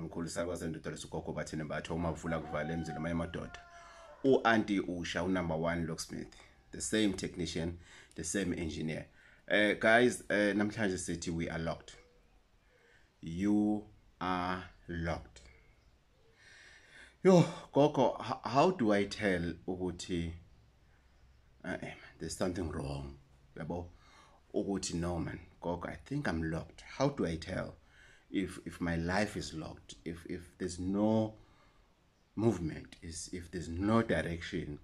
mkhulu sakwazendoda Gogo Bathini Mbatha umavula kuvala emzini mayemadoda u-anti usha number 1 locksmith, the same technician, the same engineer. Guys, namhlanje sithi we are locked. You are locked. Yo Gogo, how do I tell ukuthi there's something wrong? Yabo ukuthi no man, Gogo, I think I'm locked. How do I tell if my life is locked, if there's no movement, if there's no direction,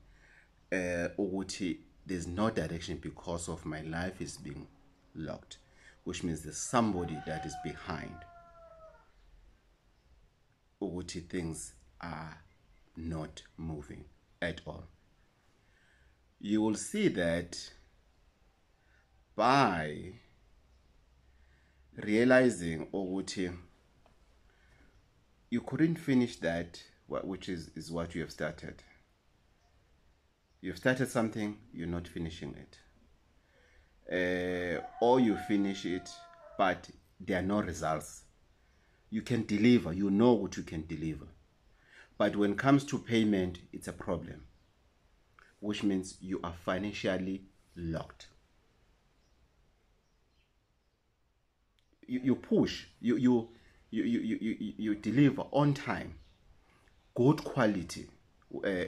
ukuthi there's no direction because of my life is being locked, which means there's somebody that is behind ukuthi things are not moving at all. You will see that by realizing ukuthi you couldn't finish that which is what you have started. You've started something, you're not finishing it. Or you finish it, but there are no results. You can deliver, you know what you can deliver. But when it comes to payment, it's a problem, which means you are financially locked. You push, you deliver on time, good quality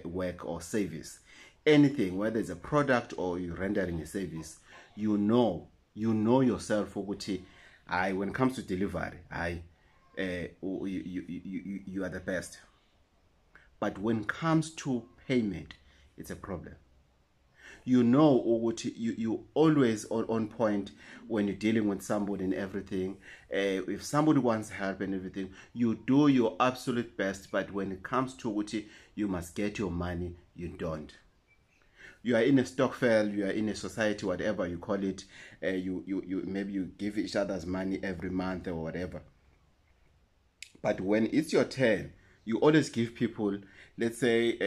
work or service, anything, whether it's a product or you're rendering a service, you know yourself ukuthi when it comes to delivery, you are the best. But when it comes to payment, it's a problem. You know you always on point when you're dealing with somebody and everything. If somebody wants help and everything, you do your absolute best. But when it comes to uti, you must get your money, you don't. You are in a stokvel, you are in a society, whatever you call it. You maybe you give each other's money every month or whatever. But when it's your turn, you always give people, let's say,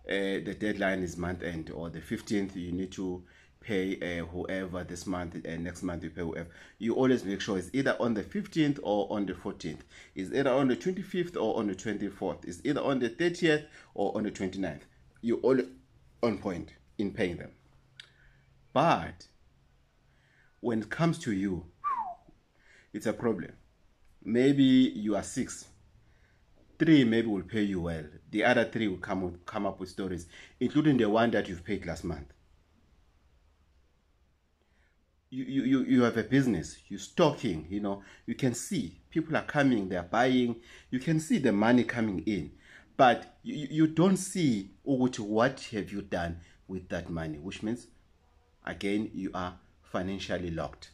the deadline is month end, or the 15th you need to pay whoever this month, and next month you pay whoever. You always make sure it's either on the 15th or on the 14th. It's either on the 25th or on the 24th. It's either on the 30th or on the 29th. You all on point in paying them. But when it comes to you, it's a problem. Maybe you are 6. 3 maybe will pay you well. The other 3 will come up with stories, including the one that you've paid last month. You have a business, you're stocking, you can see people are coming, they're buying, you can see the money coming in, but you don't see what have you done with that money, which means, again, you are financially locked.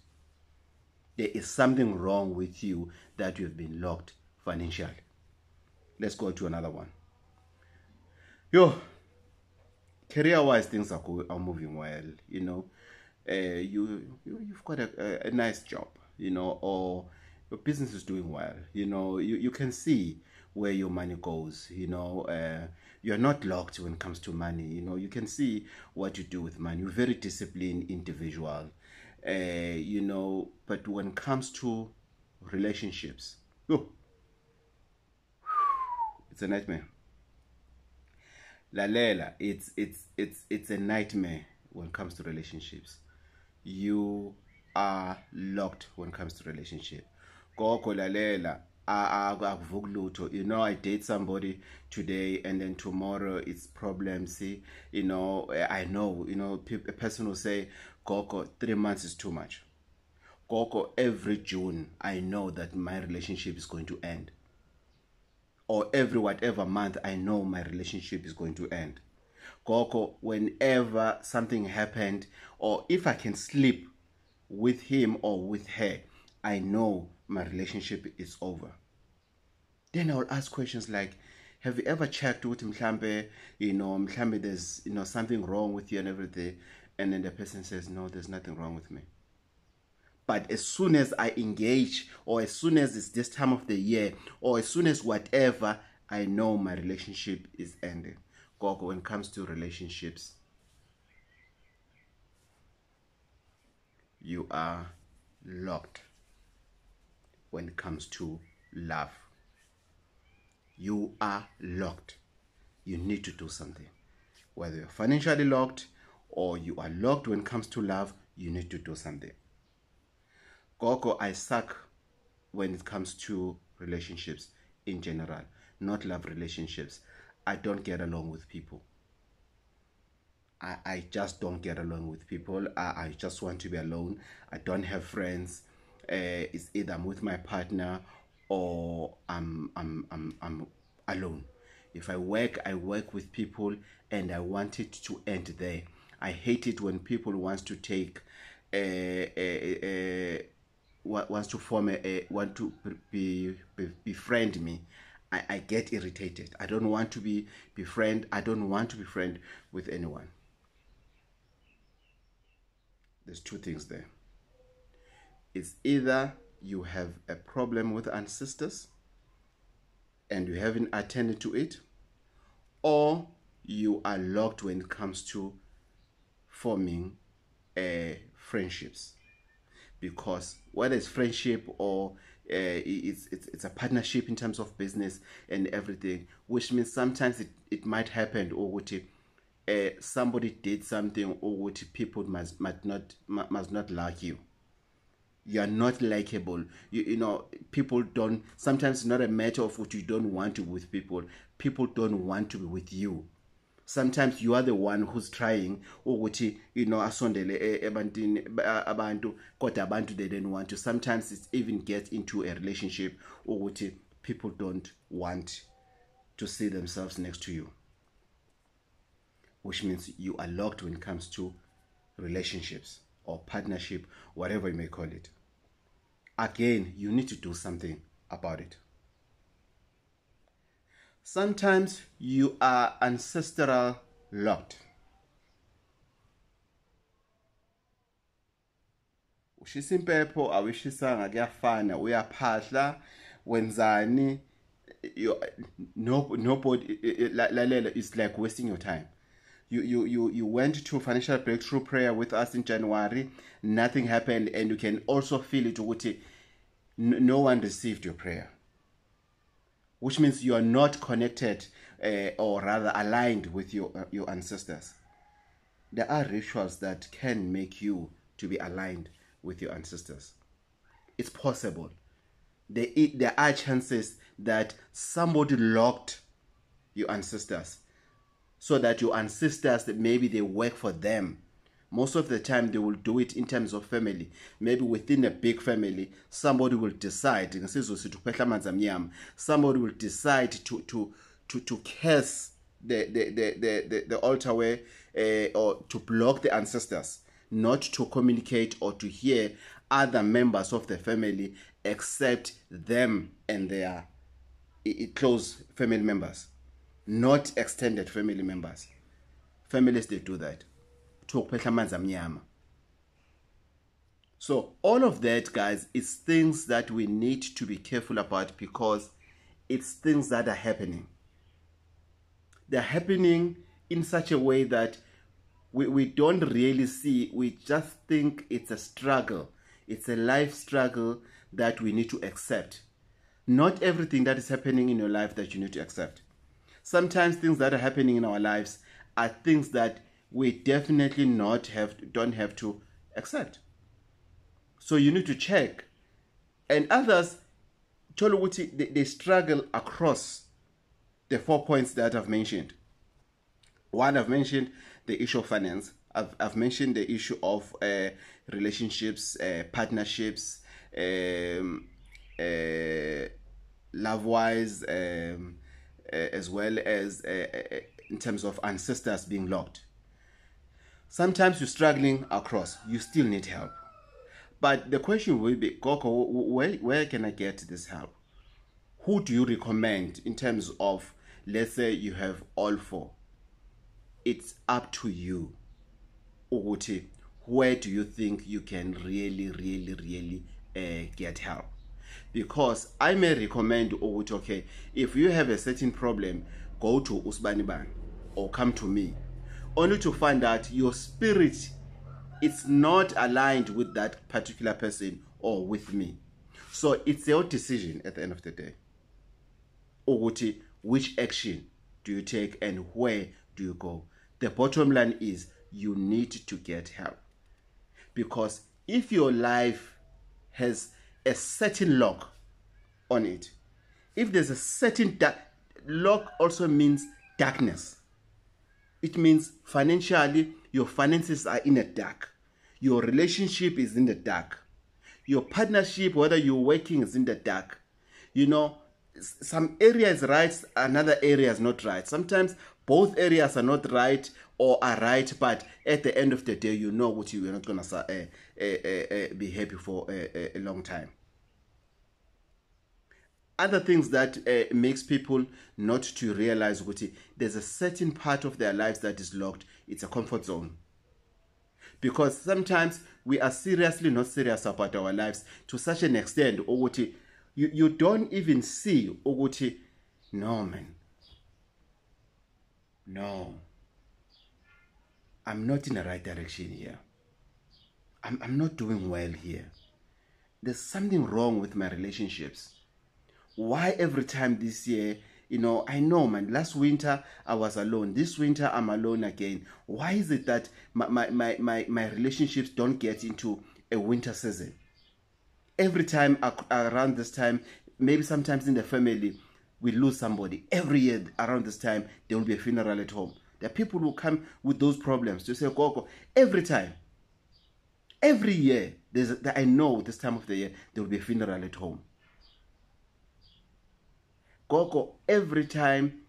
There is something wrong with you that you have been locked financially. Let's go to another one. Career-wise, things are moving well. You've got a nice job, or your business is doing well. You can see where your money goes. You're not locked when it comes to money. You can see what you do with money. You're a very disciplined individual. But when it comes to relationships, it's a nightmare. Lalela, it's a nightmare when it comes to relationships. You are locked when it comes to relationship. Gogo lalela, I date somebody today and then tomorrow it's problems. I know, a person will say, Gogo, 3 months is too much. Gogo, every June, I know that my relationship is going to end. Or every whatever month, I know my relationship is going to end. Gogo, whenever something happened, or if I can sleep with him or with her, I know my relationship is over. Then I will ask questions like, have you ever checked with mhlambe, mhlambe there's something wrong with you and everything? And then the person says, no, there's nothing wrong with me. But as soon as I engage, or as soon as it's this time of the year, or as soon as whatever, I know my relationship is ending. Gogo, when it comes to relationships, you are locked when it comes to love. You are locked. You need to do something. Whether you're financially locked or you are locked when it comes to love, you need to do something. Gogo, I suck when it comes to relationships in general, not love relationships. I don't get along with people. I just don't get along with people. I just want to be alone. I don't have friends. It's either I'm with my partner or I'm alone. If I work with people, and I want it to end there. I hate it when people wants to take wants to form want to befriend me. I get irritated. I don't want to befriend. I don't want to be friend with anyone. There's two things there. It's either you have a problem with ancestors and you haven't attended to it, or you are locked when it comes to forming friendships. Because whether it's friendship or it's a partnership in terms of business and everything, which means sometimes it might happen, or what somebody did something, or what people must not like you. You are not likable. You know, people don't, sometimes it's not a matter of what you don't want to be with people. People don't want to be with you. Sometimes you are the one who's trying, ukuthi asondele abantu kodwa abantu they don't want to. Sometimes it even gets into a relationship ukuthi people don't want to see themselves next to you, which means you are locked when it comes to relationships or partnership, whatever you may call it. Again, you need to do something about it. Sometimes you are ancestral locked. Ushisa impepho awishisanga kuyafana, uyaphahla wenzani, nobody lalela is like wasting your time. You went to financial breakthrough prayer with us in January, nothing happened, and you can also feel it ukuthi no one received your prayer, which means you are not connected or rather aligned with your ancestors. There are rituals that can make you to be aligned with your ancestors. It's possible. There are chances that somebody locked your ancestors so that your ancestors, that maybe they work for them. Most of the time they will do it in terms of family. Maybe within a big family, somebody will decide, somebody will decide to curse the altar way, or to block the ancestors, not to communicate or to hear other members of the family except them and their close family members, not extended family members. Families, they do that. So all of that, guys, is things that we need to be careful about, because it's things that are happening. They're happening in such a way that we don't really see. We just think it's a struggle. It's a life struggle that we need to accept. Not everything that is happening in your life that you need to accept. Sometimes things that are happening in our lives are things that we definitely don't have to accept. So you need to check. And others, they struggle across the 4 points that I've mentioned. One, I've mentioned the issue of finance. I've mentioned the issue of relationships, partnerships, love-wise, as well as in terms of ancestors being locked. Sometimes you're struggling across, you still need help. But the question will be, Gogo, where can I get this help? Who do you recommend in terms of, let's say you have all four? It's up to you. Uguti, where do you think you can really get help? Because I may recommend Uguti, okay, if you have a certain problem, go to Usbaniban or come to me, only to find out your spirit is not aligned with that particular person or with me. So it's your decision at the end of the day. Ukuthi, which action do you take and where do you go? The bottom line is you need to get help. Because if your life has a certain lock on it, if there's a certain lock also means darkness. It means financially, your finances are in the dark. Your relationship is in the dark. Your partnership, whether you're working, is in the dark. You know, some area is right, another area is not right. Sometimes both areas are not right or are right, but at the end of the day, you know what you're not going to be happy for a long time. Other things that makes people not to realize what there's a certain part of their lives that is locked. It's a comfort zone. Because sometimes we are seriously not serious about our lives to such an extent, Oguti, you don't even see, Oguti, no man, no, I'm not in the right direction here. I'm not doing well here. There's something wrong with my relationships. Why every time this year, you know, I know, man, last winter I was alone. This winter I'm alone again. Why is it that my relationships don't get into a winter season? Every time around this time, maybe sometimes in the family, we lose somebody. Every year around this time, there will be a funeral at home. There are people who come with those problems to say, Gogo, every time, every year, I know this time of the year, there will be a funeral at home. Gogo, every time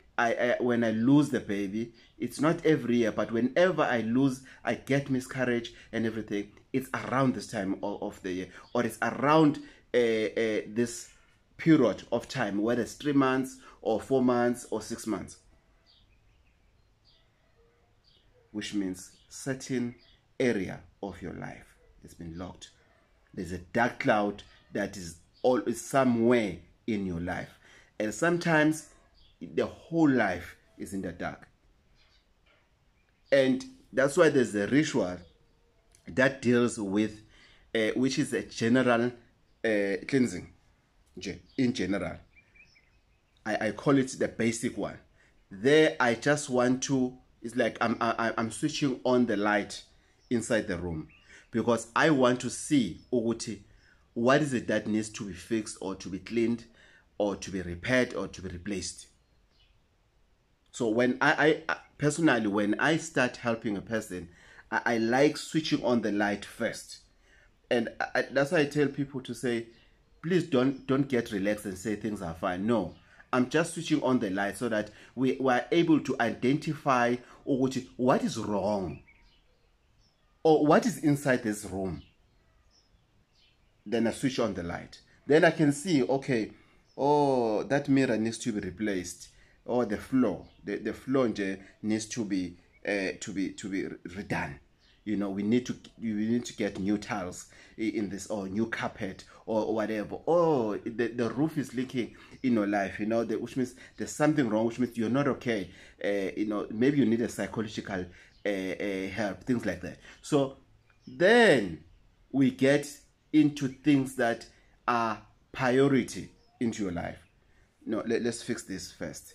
when I lose the baby, it's not every year, but whenever I lose, I get miscarriage and everything, it's around this time of the year, or it's around this period of time, whether it's 3 months or 4 months or 6 months. Which means certain area of your life has been locked. There's a dark cloud that is always somewhere in your life. And sometimes the whole life is in the dark. And that's why there's a ritual that deals with, which is a general cleansing. In general, I call it the basic one. There, I just want to, it's like I'm switching on the light inside the room, because I want to see, Uguti, what is it that needs to be fixed or to be cleaned or to be repaired or to be replaced. So when I personally, when I start helping a person, I like switching on the light first. And that's why I tell people to say, please don't get relaxed and say things are fine. No, I'm just switching on the light so that we are able to identify what is wrong or what is inside this room. Then I switch on the light. Then I can see, okay, oh, that mirror needs to be replaced, or the floor, the floor needs to be redone. You know, we need to get new tiles in this, or new carpet, or whatever. Oh, the roof is leaking in your life, you know, which means there's something wrong, which means you're not okay. You know, maybe you need a psychological help, things like that. So then we get into things that are priority into your life. No, let's fix this first.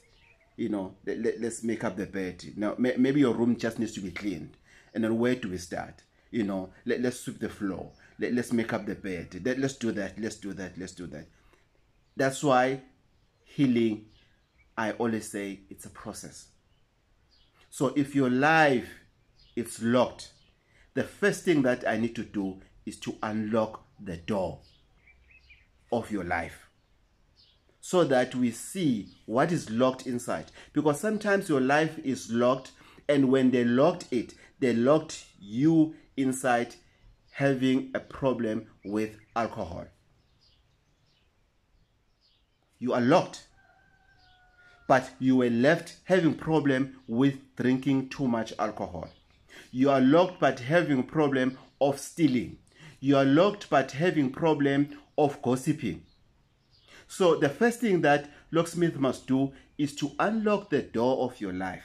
You know, let's make up the bed. Now, maybe your room just needs to be cleaned. And then where do we start? You know, let's sweep the floor. Let's make up the bed. Let's do that. Let's do that. Let's do that. That's why healing, I always say, it's a process. So if your life is locked, the first thing that I need to do is to unlock the door of your life, so that we see what is locked inside. Because sometimes your life is locked, and when they locked it, they locked you inside having a problem with alcohol. You are locked, but you were left having problem with drinking too much alcohol. You are locked but having a problem of stealing. You are locked but having problem of gossiping. So the first thing that locksmith must do is to unlock the door of your life.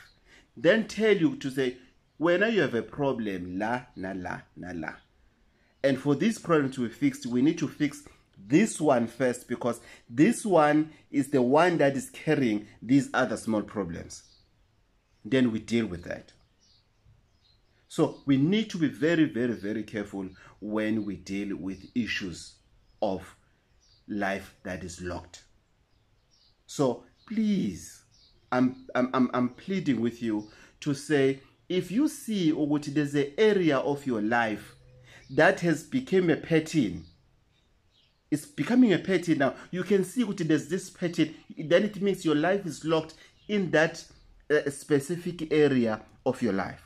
Then tell you to say, whenever you have a problem, la, na, la, na, la. And for this problem to be fixed, we need to fix this one first, because this one is the one that is carrying these other small problems. Then we deal with that. So we need to be very, very, very careful when we deal with issues of life that is locked. So please, I'm pleading with you to say, if you see ukuthi there's an area of your life that has become a pattern, it's becoming a pattern now. You can see ukuthi there's this pattern, then it means your life is locked in that specific area of your life.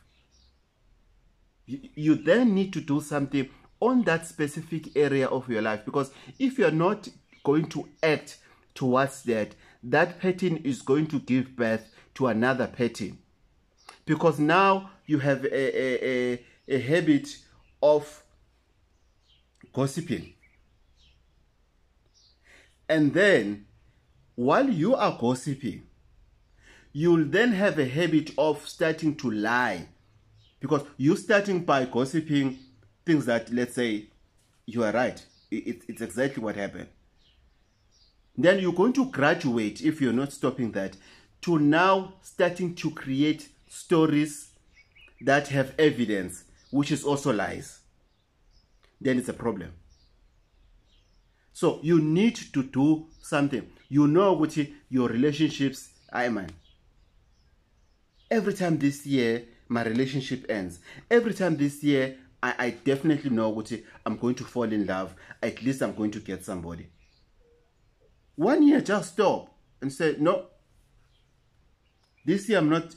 You then need to do something on that specific area of your life, because if you're not going to act towards that, that pattern is going to give birth to another pattern, because now you have a habit of gossiping. And then while you are gossiping, you'll then have a habit of starting to lie, because you're starting by gossiping things that, let's say, you are right. It's exactly what happened. Then you're going to graduate, if you're not stopping that, to now starting to create stories that have evidence, which is also lies. Then it's a problem. So you need to do something. You know what your relationships, man. Every time this year, my relationship ends. Every time this year, I definitely know what I'm going to fall in love. At least I'm going to get somebody. 1 year, just stop and say, no, this year I'm not,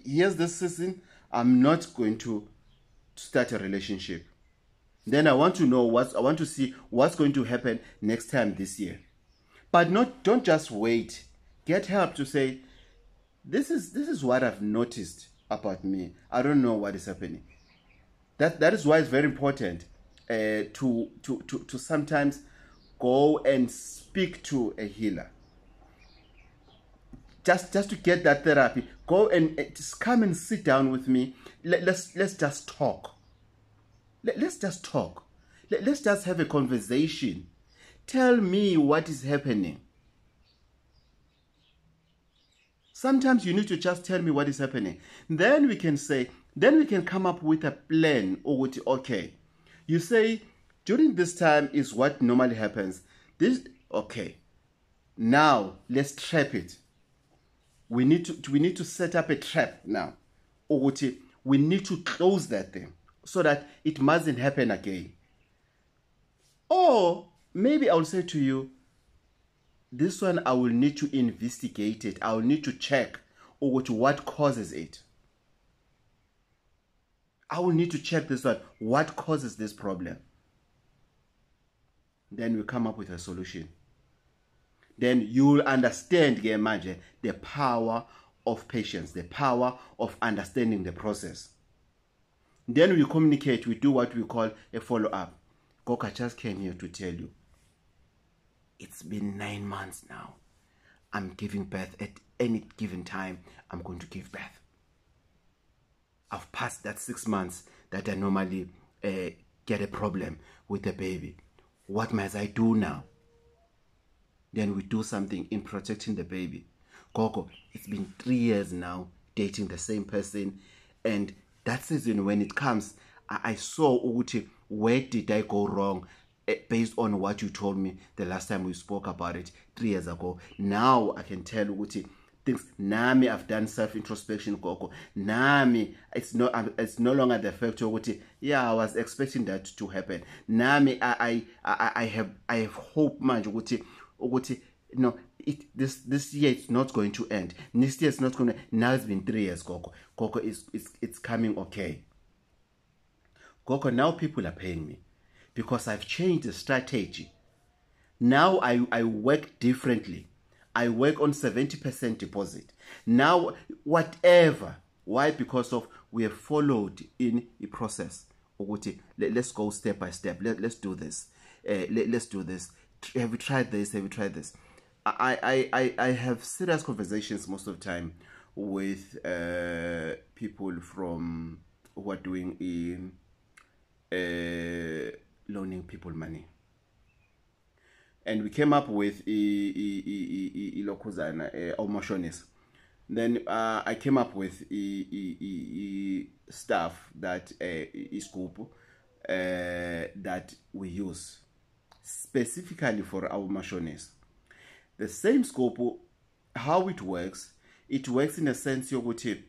here's this season, I'm not going to start a relationship. Then I want to know I want to see what's going to happen next time this year. But don't just wait. Get help to say, this is what I've noticed about me. I don't know what is happening. That is why it's very important to sometimes go and speak to a healer. Just to get that therapy. Go and just come and sit down with me. Let's just talk. Let's just talk. Let's just have a conversation. Tell me what is happening. Sometimes you need to just tell me what is happening. Then we can come up with a plan. Or okay, you say during this time is what normally happens. Okay. Now let's trap it. We need to set up a trap now. Or we need to close that thing so that it mustn't happen again. Or maybe I'll say to you, this one I will need to investigate it. I will need to check what causes it. I will need to check this one. What causes this problem? Then we come up with a solution. Then you'll understand, the power of patience, the power of understanding the process. Then we communicate, we do what we call a follow-up. Gogo just came here to tell you, it's been 9 months now. I'm giving birth at any given time. I'm going to give birth. I've passed that 6 months that I normally get a problem with the baby. What must I do now? Then we do something in protecting the baby. Gogo, it's been 3 years now dating the same person, and that season when it comes, I saw where did I go wrong based on what you told me the last time we spoke about it 3 years ago. Now I can tell things. Nami, I've done self-introspection, Gogo. Nami, it's no longer the fact of yeah, I was expecting that to happen. Nami, I have hope, man. No, this year it's not going to end. Next year it's not going to. Now it's been 3 years, Gogo. Gogo, it's coming okay. Gogo, now people are paying me because I've changed the strategy. Now I work differently. I work on 70% deposit. Now, whatever. Why? Because of we have followed in a process. Let's go step by step. Let's do this. Let's do this. Have you tried this? Have you tried this? I have serious conversations most of the time with people from who are doing in loaning people money. and we came up with emotionist. Then I came up with stuff that scope that we use specifically for our machines. The same scope, how it works in a sense yokuthi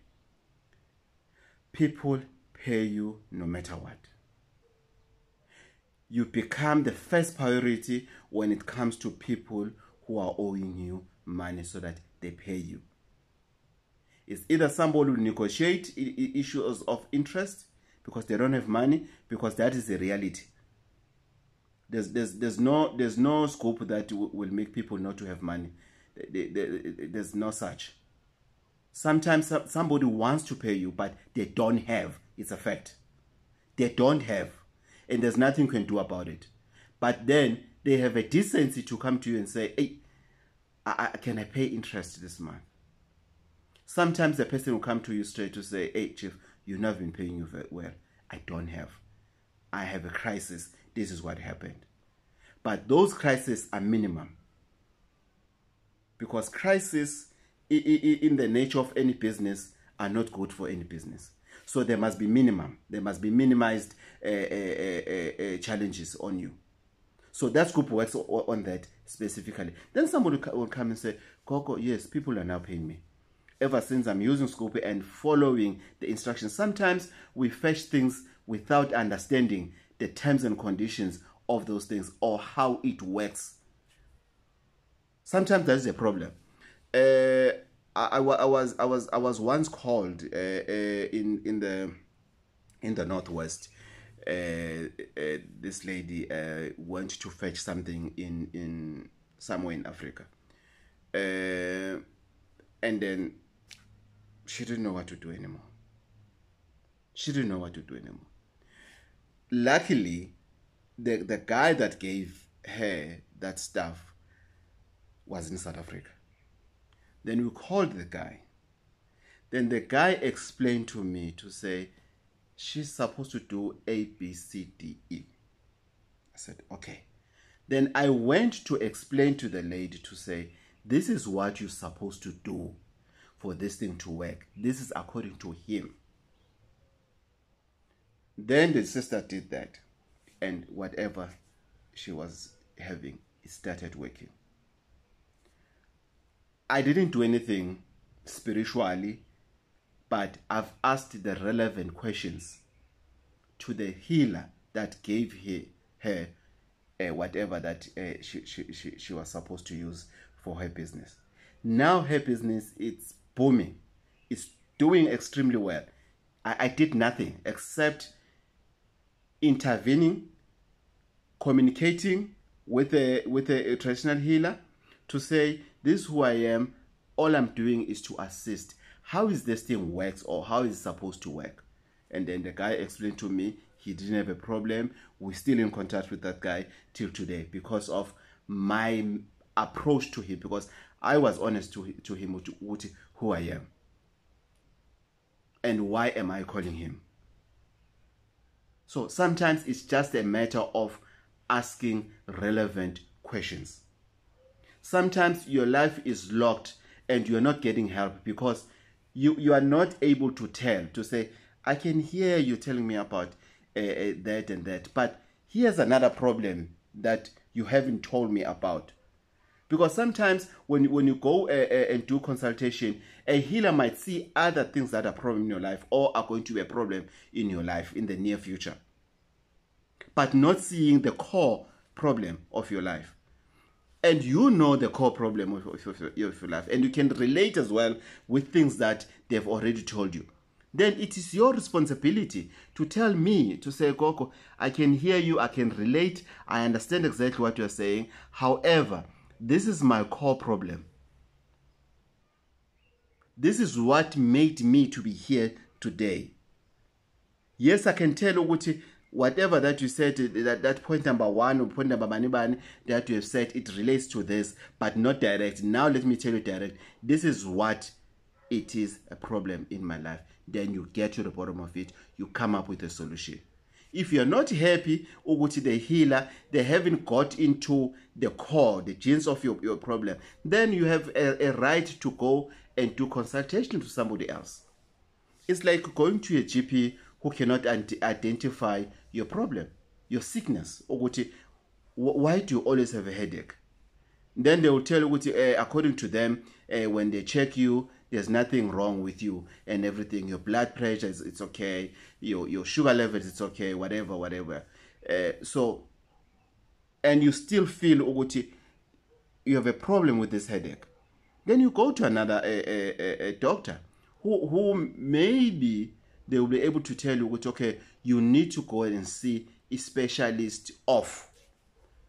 people pay you no matter what. You become the first priority when it comes to people who are owing you money so that they pay you. It's either somebody will negotiate issues of interest because they don't have money, because that is the reality. There's no scope that will make people not to have money. There's no such. Sometimes somebody wants to pay you, but they don't have. It's a fact. They don't have. And there's nothing you can do about it. But then they have a decency to come to you and say, hey, can I pay interest this month? Sometimes the person will come to you straight to say, hey, Chief, you've not been paying you very well. I don't have. I have a crisis. This is what happened. But those crises are minimum. Because crises in the nature of any business are not good for any business. So there must be minimum. There must be minimized challenges on you. So that group works on that specifically. Then somebody will come and say, Gogo, yes, people are now paying me. Ever since I'm using Scope and following the instructions. Sometimes we fetch things without understanding the terms and conditions of those things or how it works. Sometimes that's a problem. I was once called in the Northwest. This lady went to fetch something in somewhere in Africa, and then she didn't know what to do anymore. Luckily, the guy that gave her that stuff was in South Africa. Then we called the guy. Then the guy explained to me to say, she's supposed to do A, B, C, D, E. I said, okay. Then I went to explain to the lady to say, this is what you're supposed to do for this thing to work. This is according to him. Then the sister did that. And whatever she was having, it started working. I didn't do anything spiritually, but I've asked the relevant questions to the healer that gave her whatever that she was supposed to use for her business. Now her business, it's booming. It's doing extremely well. I did nothing except intervening, communicating with a traditional healer to say, this is who I am. All I'm doing is to assist. How is this thing works, or how is it supposed to work? And then the guy explained to me he didn't have a problem. We're still in contact with that guy till today because of my approach to him, because I was honest to him with who I am. And why am I calling him? So sometimes it's just a matter of asking relevant questions. Sometimes your life is locked and you're not getting help because you are not able to to say, I can hear you telling me about that and that, but here's another problem that you haven't told me about. Because sometimes when you go and do consultation, a healer might see other things that are problem in your life or are going to be a problem in your life in the near future, but not seeing the core problem of your life. And you know the core problem of your life, and you can relate as well with things that they've already told you. Then it is your responsibility to tell me, to say, Gogo, I can hear you, I can relate, I understand exactly what you're saying. However, this is my core problem. This is what made me to be here today. Yes, I can tell you whatever that you said, that point number one or point number bani that you have said, it relates to this, but not direct. Now let me tell you direct. This is what it is a problem in my life. Then you get to the bottom of it. You come up with a solution. If you're not happy, ukuthi the healer, they haven't got into the core, the genes of your problem, then you have a right to go and do consultation to somebody else. It's like going to a GP who cannot identify your problem, your sickness. Ukuthi, why do you always have a headache? Then they will tell you, according to them, when they check you, there's nothing wrong with you and everything. Your blood pressure it's okay. Your sugar levels it's okay. Whatever. So, and you still feel you have a problem with this headache. Then you go to another a doctor who maybe they will be able to tell you, okay, you need to go and see a specialist of.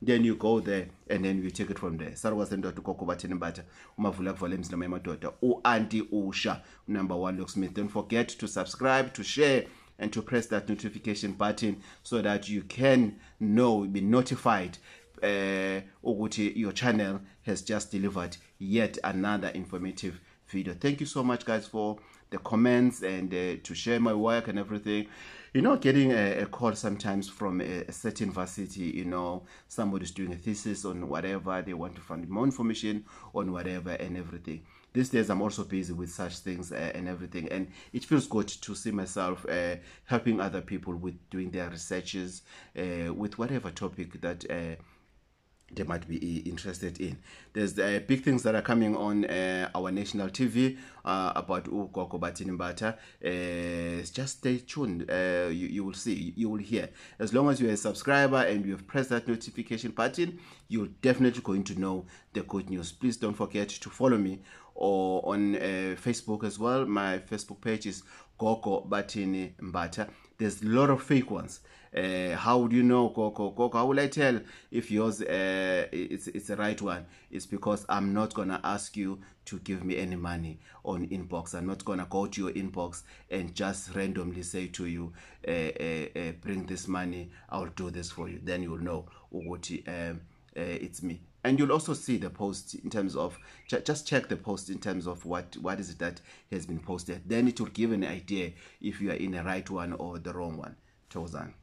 Then you go there and then you take it from there. Sarwa Dr. Gogo Bathini Mbatha, umavula kuvala emzini emadoda, u-Auntie Usha, number 1 locksmith. Don't forget to subscribe, to share, and to press that notification button so that you can be notified your channel has just delivered yet another informative video. Thank you so much, guys, for the comments and to share my work and everything. Getting a call sometimes from a certain varsity, somebody's doing a thesis on whatever, they want to find more information on whatever and everything. These days I'm also busy with such things and everything, and it feels good to see myself helping other people with doing their researches with whatever topic that they might be interested in. There's big things that are coming on our national TV about Gogo Bathini Mbatha. Just stay tuned. You will see, you will hear. As long as you're a subscriber and you have pressed that notification button, you're definitely going to know the good news. Please don't forget to follow me on Facebook as well. My Facebook page is Gogo Bathini Mbatha. There's a lot of fake ones. How would you know, Gogo? How will I tell if yours it's the right one? It's because I'm not gonna ask you to give me any money on inbox. I'm not gonna go to your inbox and just randomly say to you, bring this money, I'll do this for you. Then you'll know it's me. And you'll also see the post in terms of, just check the post in terms of what is it that has been posted. Then it will give an idea if you are in the right one or the wrong one. Tozan.